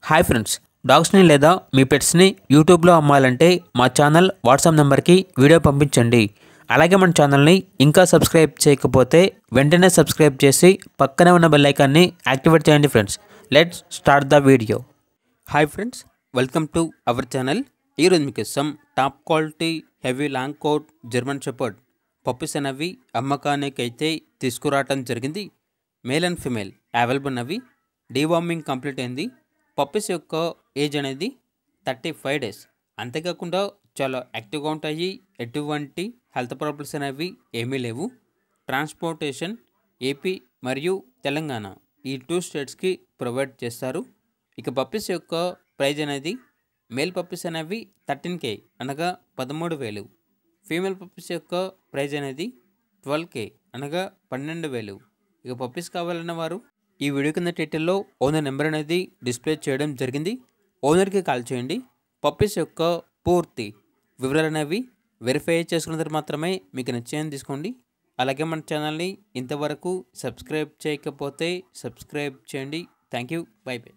Hi friends, డాగ్స్ని లేదా మీ పెట్స్ని యూట్యూబ్లో అమ్మాలంటే మా ఛానల్ వాట్సాప్ నెంబర్కి వీడియో పంపించండి. అలాగే మన ఛానల్ని ఇంకా సబ్స్క్రైబ్ చేయకపోతే వెంటనే సబ్స్క్రైబ్ చేసి పక్కనే ఉన్న బెల్ ఐకాన్ని యాక్టివేట్ చేయండి friends. Let's start the video. Hi friends, welcome to our channel. ఈరోజు మీకోసం top quality heavy long coat German shepherd puppies అనేవి అమ్మకానికి అయితే తీసుకురావటం జరిగింది. మేల్ అండ్ ఫిమేల్ అవైలబుల్ అవి. డీవార్మింగ్ కంప్లీట్ అయింది. పప్పీస్ యొక్క ఏజ్ అనేది 35 డేస్. అంతేకాకుండా చాలా యాక్టివ్గా ఉంటాయి. ఎటువంటి హెల్త్ ప్రాబ్లమ్స్ అనేవి ఏమీ లేవు. ట్రాన్స్పోర్టేషన్ ఏపీ మరియు తెలంగాణ ఈ 2 స్టేట్స్కి ప్రొవైడ్ చేస్తారు. ఇక పప్పీస్ యొక్క ప్రైజ్ అనేది మేల్ పప్పీస్ అనేవి 13K అనగా 13,000. ఫీమేల్ పప్పీస్ యొక్క ప్రైజ్ అనేది 12K అనగా 12,000. ఇక పప్పీస్ కావాలన్న వారు ఈ వీడియో కింద టైటిల్లో ఓనర్ నెంబర్ అనేది డిస్ప్లే చేయడం జరిగింది. ఓనర్కి కాల్ చేయండి. పప్పీస్ యొక్క పూర్తి వివరాలు అనేవి వెరిఫై చేసుకున్న తర్వాత మాత్రమే మీకు నచ్చేది తీసుకోండి. అలాగే మన ఛానల్ని ఇంతవరకు సబ్స్క్రైబ్ చేయకపోతే సబ్స్క్రైబ్ చేయండి. Thank you. By by.